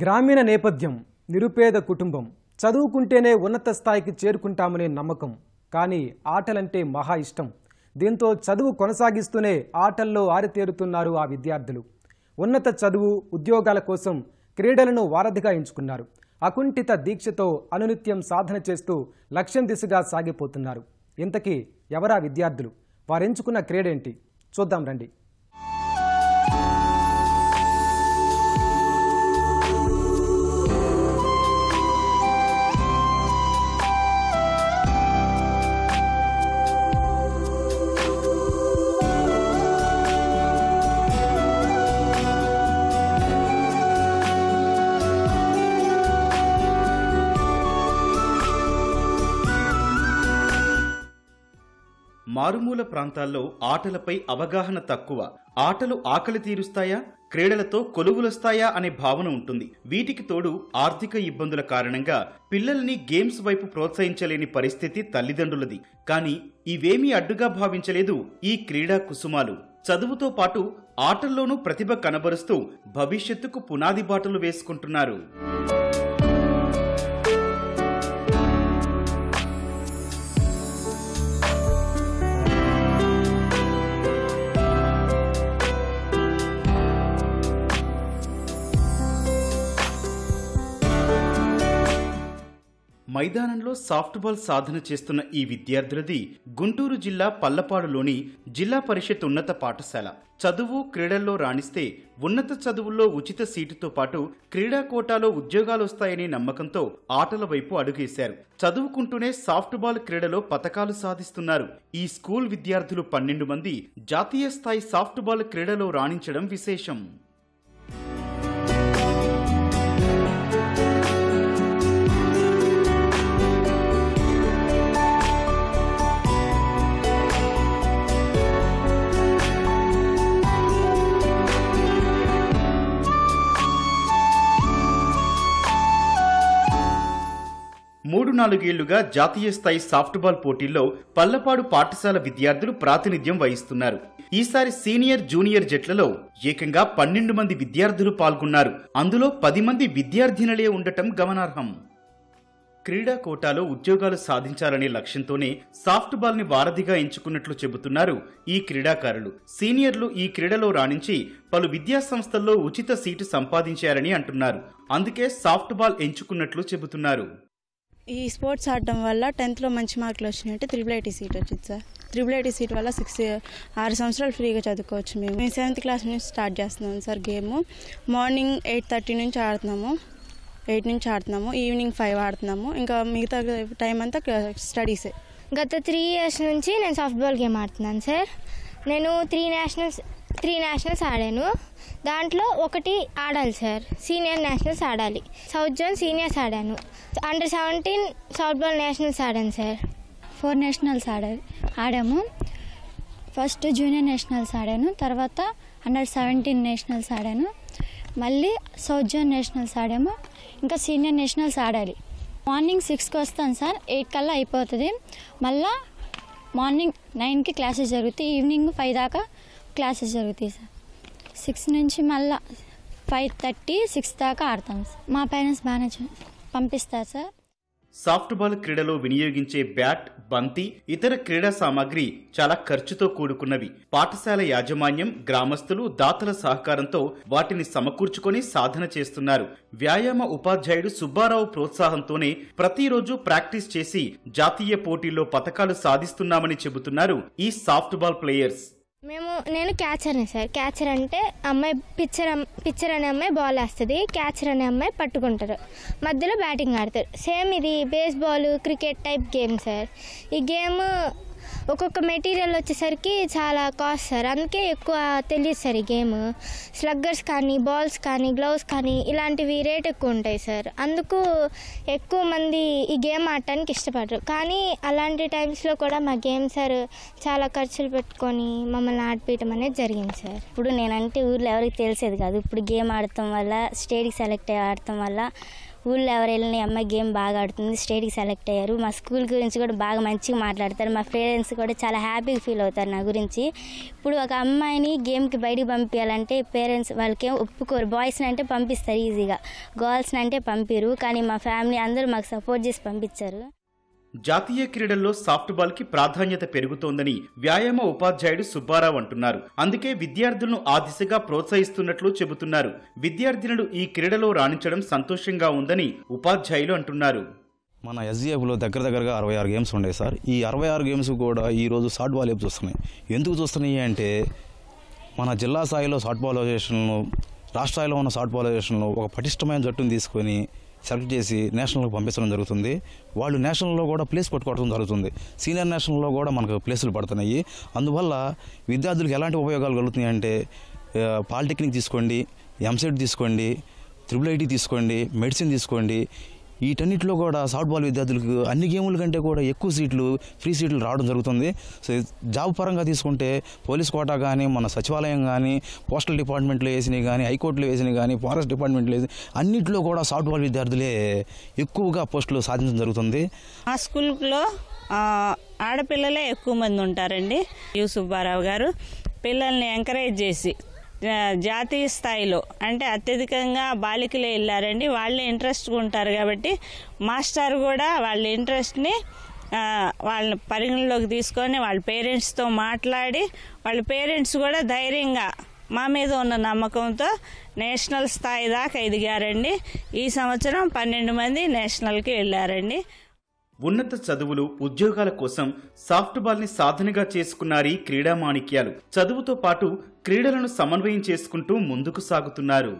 గ్రామీణ నేపథ్యం, నిరుపేద కుటుంబం, చదువుకుంటేనే ఉన్నత స్థాయికి చేరుకుంటామనే నమ్మకం. కానీ ఆటలంటే మహా ఇష్టం. దీంతో చదువు కొనసాగిస్తూనే ఆటల్లో ఆరితేరుతున్నారు ఆ విద్యార్థులు. ఉన్నత చదువు, ఉద్యోగాల కోసం క్రీడలను వారధిగా ఎంచుకున్నారు. అకుంఠిత దీక్షతో అనునిత్యం సాధన చేస్తూ లక్ష్యం దిశగా సాగిపోతున్నారు. ఇంతకీ ఎవరా విద్యార్థులు? వారెంచుకున్న క్రీడేంటి? చూద్దాం రండి. మారుమూల ప్రాంతాల్లో ఆటలపై అవగాహన తక్కువ. ఆటలు ఆకలి తీరుస్తాయా, క్రీడలతో కొలువులొస్తాయా అనే భావన ఉంటుంది. వీటికి తోడు ఆర్థిక ఇబ్బందుల కారణంగా పిల్లల్ని గేమ్స్ వైపు ప్రోత్సహించలేని పరిస్థితి తల్లిదండ్రులది. కానీ ఇవేమీ అడ్డుగా భావించలేదు ఈ క్రీడా కుసుమాలు. చదువుతో పాటు ఆటల్లోనూ ప్రతిభ కనబరుస్తూ భవిష్యత్తుకు పునాది బాటలు వేసుకుంటున్నారు. మైదానంలో సాఫ్ట్బాల్ సాధన చేస్తున్న ఈ విద్యార్థులది గుంటూరు జిల్లా పల్లపాడులోని జిల్లా పరిషత్ ఉన్నత పాఠశాల. చదువు, క్రీడల్లో రాణిస్తే ఉన్నత చదువుల్లో ఉచిత సీటుతో పాటు క్రీడా కోటాలో ఉద్యోగాలు వస్తాయనే నమ్మకంతో ఆటల వైపు అడుగేశారు. చదువుకుంటూనే సాఫ్ట్బాల్ క్రీడలో పతకాలు సాధిస్తున్నారు. ఈ స్కూల్ విద్యార్థులు 12 మంది జాతీయ స్థాయి సాఫ్ట్బాల్ క్రీడలో రాణించడం విశేషం. మూడు నాలుగేళ్లుగా జాతీయ స్థాయి సాఫ్ట్బాల్ పోటీల్లో పల్లపాడు పాఠశాల విద్యార్థులు ప్రాతినిధ్యం వహిస్తున్నారు. ఈసారి సీనియర్, జూనియర్ జట్లలో ఏకంగా 12 మంది విద్యార్థులు పాల్గొన్నారు. అందులో 10 మంది విద్యార్థినులే ఉండటం గమనార్హం. క్రీడా కోటాలో ఉద్యోగాలు సాధించాలనే లక్ష్యంతోనే సాఫ్ట్బాల్ ని వారధిగా ఎంచుకున్నట్లు చెబుతున్నారు ఈ క్రీడాకారులు. సీనియర్లు ఈ క్రీడలో రాణించి పలు విద్యా సంస్థల్లో ఉచిత సీటు సంపాదించారని అంటున్నారు. అందుకే సాఫ్ట్బాల్ ఎంచుకున్నట్లు చెబుతున్నారు. ఈ స్పోర్ట్స్ ఆడటం వల్ల 10th మంచి మార్కులు వచ్చినట్టు IIIT సీట్ వచ్చింది సార్. IIIT సీట్ వల్ల 6 సంవత్సరాలు ఫ్రీగా చదువుకోవచ్చు. మేము 7th క్లాస్ నుంచి స్టార్ట్ చేస్తున్నాం సార్. గేమ్ మార్నింగ్ 8:30 నుంచి ఆడుతున్నాము, 8 నుంచి ఆడుతున్నాము, ఈవినింగ్ 5 ఆడుతున్నాము. ఇంకా మిగతా టైం అంతా స్టడీసే. గత 3 years నుంచి నేను సాఫ్ట్బాల్ గేమ్ ఆడుతున్నాను సార్. నేను 3 నేషనల్స్ ఆడాను. దాంట్లో ఒకటి ఆడాలి సార్, సీనియర్ నేషనల్స్ ఆడాలి. సౌత్ జోన్ సీనియర్స్ ఆడాను. Under 17 సాఫ్ట్బాల్ నేషనల్స్ ఆడాను సార్. 4 నేషనల్స్ ఆడాము. ఫస్ట్ జూనియర్ నేషనల్స్ ఆడాను, తర్వాత Under 17 నేషనల్స్ ఆడాను, మళ్ళీ సౌత్ జోన్ నేషనల్స్ ఆడాము. ఇంకా సీనియర్ నేషనల్స్ ఆడాలి. మార్నింగ్ 6కి వస్తాను సార్, 8 కల్లా అయిపోతుంది. మళ్ళీ మార్నింగ్ 9కి క్లాసెస్ జరుగుతాయి, ఈవినింగ్ 5 దాకా క్లాసెస్ జరుగుతాయి సార్. 6 నుంచి మళ్ళీ 5:30, 6 దాకా ఆడతాం సార్. మా పేరెంట్స్ బాగానే పంపిస్తారు సార్. సాఫ్ట్బాల్ క్రీడలో వినియోగించే బ్యాట్, బంతి, ఇతర క్రీడా సామాగ్రి చాలా ఖర్చుతో కూడుకున్నవి. పాఠశాల యాజమాన్యం, గ్రామస్తులు, దాతల సహకారంతో వాటిని సమకూర్చుకొని సాధన చేస్తున్నారు. వ్యాయామ ఉపాధ్యాయుడు సుబ్బారావు ప్రోత్సాహంతోనే ప్రతిరోజు ప్రాక్టీస్ చేసి జాతీయ పోటీల్లో పతకాలు సాధిస్తున్నామని చెబుతున్నారు ఈ సాఫ్ట్బాల్ ప్లేయర్స్. నేను క్యాచర్ని సార్. క్యాచర్ అంటే అమ్మాయి పిచ్చర్ అనే అమ్మాయి బాల్ వేస్తుంది, క్యాచర్ అనే అమ్మాయి పట్టుకుంటారు, మధ్యలో బ్యాటింగ్ ఆడతారు. సేమ్ ఇది baseball, cricket type game sir. ఈ గేమ్ ఒక్కొక్క మెటీరియల్ వచ్చేసరికి చాలా కాస్ట్ సార్. అందుకే ఎక్కువ తెలియదు సార్ ఈ గేమ్. స్లగ్గర్స్ కానీ, బాల్స్ కానీ, గ్లౌస్ కానీ ఇలాంటివి రేట్ ఎక్కువ ఉంటాయి సార్. అందుకు ఎక్కువ మంది ఈ గేమ్ ఆడటానికి ఇష్టపడరు. కానీ అలాంటి టైమ్స్లో కూడా మా గేమ్ సార్ చాలా ఖర్చులు పెట్టుకొని మమ్మల్ని ఆడిపించడం అనేది జరిగింది సార్. ఇప్పుడు నేనంటే ఊర్లో ఎవరికి తెలిసేది కాదు. ఇప్పుడు గేమ్ ఆడటం వల్ల, స్టేట్కి సెలెక్ట్ అయ్యి ఆడటం వల్ల ఊళ్ళో ఎవరు వెళ్ళిన అమ్మాయి గేమ్ బాగా ఆడుతుంది, స్టేట్కి సెలెక్ట్ అయ్యారు. మా స్కూల్ గురించి కూడా బాగా మంచిగా మాట్లాడతారు. మా పేరెంట్స్ కూడా చాలా హ్యాపీగా ఫీల్ అవుతారు నా గురించి. ఇప్పుడు ఒక అమ్మాయిని గేమ్కి బయటికి పంపించాలంటే పేరెంట్స్ వాళ్ళకేం ఒప్పుకోరు. బాయ్స్ని అంటే పంపిస్తారు ఈజీగా, గర్ల్స్ని అంటే పంపిరు. కానీ మా ఫ్యామిలీ అందరూ మాకు సపోర్ట్ చేసి పంపించారు. జాతీయ క్రీడల్లో సాఫ్ట్బాల్ కి ప్రాధాన్యత పెరుగుతోందని వ్యాయామ ఉపాధ్యాయుడు సుబ్బారావు అంటున్నారు. అందుకే విద్యార్థులను ఆ దిశగా ప్రోత్సహిస్తున్నట్లు చెబుతున్నారు. విద్యార్థినులు ఈ క్రీడలో రాణించడం సంతోషంగా ఉందని ఉపాధ్యాయులు అంటున్నారు. మన ఎస్జీఎఫ్లో దగ్గరగా 66 గేమ్స్ ఉన్నాయి సార్. ఈ 66 గేమ్స్ కూడా ఈరోజు సాఫ్ట్బాల్ వైపు చూస్తున్నాయి. ఎందుకు చూస్తున్నాయి అంటే మన జిల్లా స్థాయిలో సాఫ్ట్బాల్ అసోసియేషన్లు, రాష్ట్ర స్థాయిలో ఉన్న సాఫ్ట్బాల్ అసోసియేషన్లు ఒక పటిష్టమైన జట్టును తీసుకొని సెలెక్ట్ చేసి నేషనల్కి పంపించడం జరుగుతుంది. వాళ్ళు నేషనల్లో కూడా ప్లేస్ పట్టుకోవడం జరుగుతుంది. సీనియర్ నేషనల్లో కూడా మనకు ప్లేసులు పడుతున్నాయి. అందువల్ల విద్యార్థులకు ఎలాంటి ఉపయోగాలు కలుగుతున్నాయి అంటే పాలిటెక్నిక్ తీసుకోండి, ఎంసెట్ తీసుకోండి, IIIT తీసుకోండి, మెడిసిన్ తీసుకోండి, వీటన్నిటిలో కూడా సాఫ్ట్బాల్ విద్యార్థులకు అన్ని గేముల కంటే కూడా ఎక్కువ సీట్లు, ఫ్రీ సీట్లు రావడం జరుగుతుంది. సో జాబ్ పరంగా తీసుకుంటే పోలీస్ కోటా కానీ, మన సచివాలయం కానీ, పోస్టల్ డిపార్ట్మెంట్లో వేసినవి కానీ, హైకోర్టులో వేసినవి కానీ, ఫారెస్ట్ డిపార్ట్మెంట్లో వేసి అన్నింటిలో కూడా సాఫ్ట్బాల్ విద్యార్థులే ఎక్కువగా పోస్టులు సాధించడం జరుగుతుంది. ఆ స్కూల్లో ఆడపిల్లలే ఎక్కువ మంది ఉంటారండి. యు సుబ్బారావు గారు పిల్లల్ని ఎంకరేజ్ చేసి జాతీయ స్థాయిలో అంటే అత్యధికంగా బాలికలే వెళ్ళారండి. వాళ్ళే ఇంట్రెస్ట్గా ఉంటారు కాబట్టి మాస్టర్ కూడా వాళ్ళ ఇంట్రెస్ట్ని వాళ్ళని పరిగణలోకి తీసుకొని వాళ్ళ పేరెంట్స్తో మాట్లాడి, వాళ్ళ పేరెంట్స్ కూడా ధైర్యంగా మా మీద ఉన్న నమ్మకంతో నేషనల్ స్థాయి దాకా ఎదిగారండి. ఈ సంవత్సరం 12 మంది నేషనల్కి వెళ్ళారండి. ఉన్నత చదువులు, ఉద్యోగాల కోసం సాఫ్ట్బాల్ ని సాధనగా చేసుకున్నారు క్రీడా మాణిక్యాలు. చదువుతో పాటు క్రీడలను సమన్వయం చేసుకుంటూ ముందుకు సాగుతున్నారు.